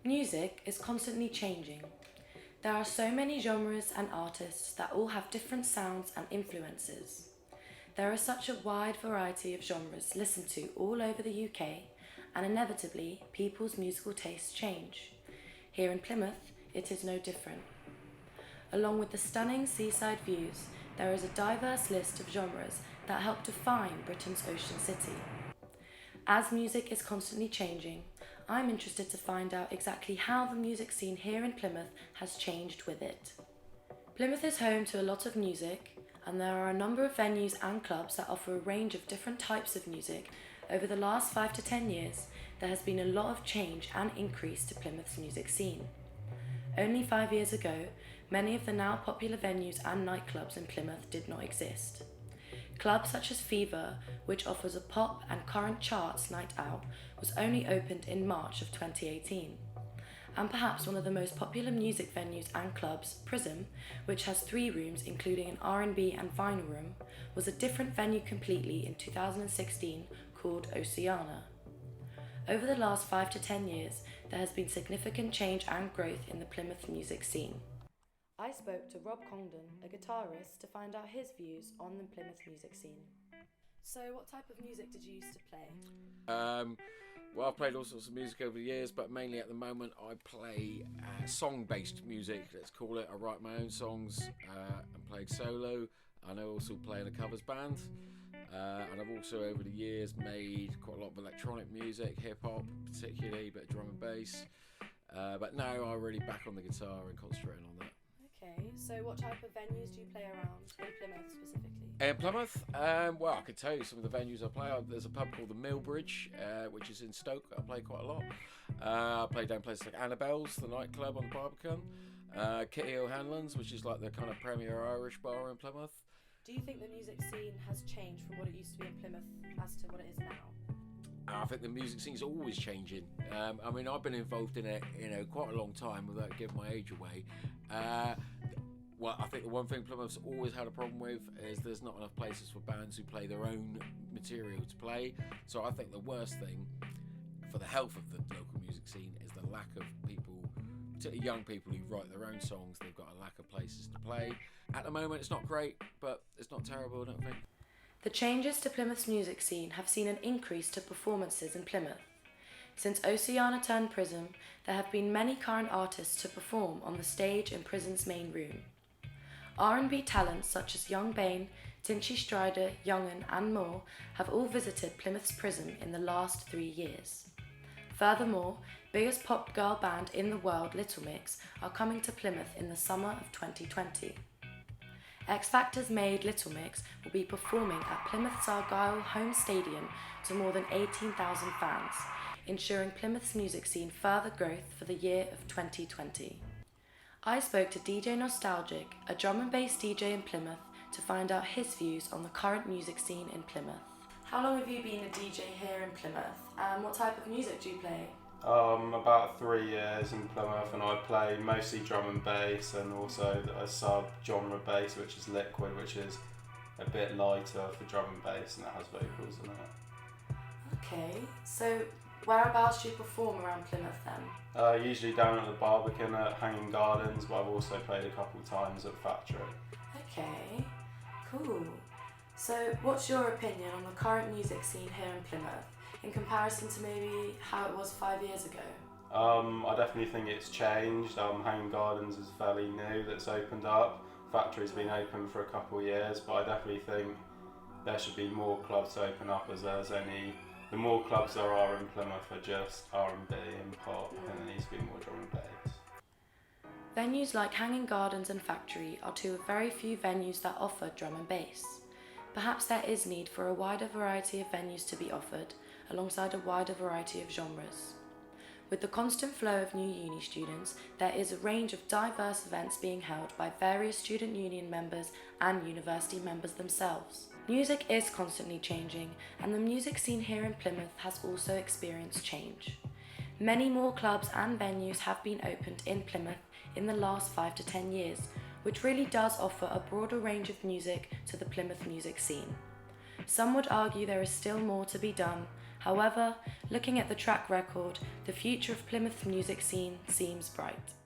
Music is constantly changing. There are so many genres and artists that all have different sounds and influences. There is such a wide variety of genres listened to all over the UK, and inevitably, people's musical tastes change. Here in Plymouth, it is no different. Along with the stunning seaside views, there is a diverse list of genres that help define Britain's ocean city. As music is constantly changing, I'm interested to find out exactly how the music scene here in Plymouth has changed with it. Plymouth is home to a lot of music, and there are a number of venues and clubs that offer a range of different types of music. Over the last 5 to 10 years, there has been a lot of change and increase to Plymouth's music scene. Only 5 years ago, many of the now popular venues and nightclubs in Plymouth did not exist. Clubs such as Fever, which offers a pop and current charts night out, was only opened in March of 2018. And perhaps one of the most popular music venues and clubs, Prism, which has 3 rooms including an R&B and vinyl room, was a different venue completely in 2016 called Oceana. Over the last 5 to 10 years, there has been significant change and growth in the Plymouth music scene. I spoke to Rob Congdon, a guitarist, to find out his views on the Plymouth music scene. So what type of music did you used to play? Well, I've played all sorts of music over the years, but mainly at the moment I play song-based music, let's call it. I write my own songs and play solo, and I also play in a covers band. And I've also over the years made quite a lot of electronic music, hip-hop particularly, but drum and bass. But now I'm really back on the guitar and concentrating on that. Okay, so what type of venues do you play around in Plymouth specifically? In Plymouth, well, I could tell you some of the venues I play. There's a pub called the Millbridge, which is in Stoke. I play quite a lot. I play down places like Annabelle's, the nightclub on the Barbican. Kitty O'Hanlon's, which is like the kind of premier Irish bar in Plymouth. Do you think the music scene has changed from what it used to be in Plymouth as to what it is now? I think the music scene's always changing. I mean, I've been involved in it, quite a long time without giving my age away. Well, I think the one thing Plymouth's always had a problem with is there's not enough places for bands who play their own material to play. So I think the worst thing for the health of the local music scene is the lack of people, particularly young people who write their own songs. They've got a lack of places to play. At the moment, it's not great, but it's not terrible, I don't think. The changes to Plymouth's music scene have seen an increase to performances in Plymouth. Since Oceana turned Prism, there have been many current artists to perform on the stage in Prism's main room. R&B talents such as Young Bane, Tinchy Strider, Young'un and more have all visited Plymouth's Prism in the last 3 years. Furthermore, biggest pop girl band in the world, Little Mix, are coming to Plymouth in the summer of 2020. X Factor's maid Little Mix will be performing at Plymouth's Argyle home stadium to more than 18,000 fans, ensuring Plymouth's music scene further growth for the year of 2020. I spoke to DJ Nostalgic, a drum and bass DJ in Plymouth, to find out his views on the current music scene in Plymouth. How long have you been a DJ here in Plymouth, and what type of music do you play? About 3 years in Plymouth, and I play mostly drum and bass and also a sub-genre bass, which is liquid, which is a bit lighter for drum and bass and it has vocals in it. Okay, so whereabouts do you perform around Plymouth then? Usually down at the Barbican at Hanging Gardens, but I've also played a couple times at Factory. Okay, cool. So what's your opinion on the current music scene here in Plymouth in comparison to maybe how it was 5 years ago? I definitely think it's changed. Hanging Gardens is fairly new, that's opened up. Factory's been open for a couple of years, but I definitely think there should be more clubs to open up, as the more clubs there are in Plymouth are just R&B and pop, and there needs to be more drum and bass. Venues like Hanging Gardens and Factory are two of very few venues that offer drum and bass. Perhaps there is need for a wider variety of venues to be offered, alongside a wider variety of genres. With the constant flow of new uni students, there is a range of diverse events being held by various student union members and university members themselves. Music is constantly changing, and the music scene here in Plymouth has also experienced change. Many more clubs and venues have been opened in Plymouth in the last 5 to 10 years, which really does offer a broader range of music to the Plymouth music scene. Some would argue there is still more to be done. However, looking at the track record, the future of Plymouth's music scene seems bright.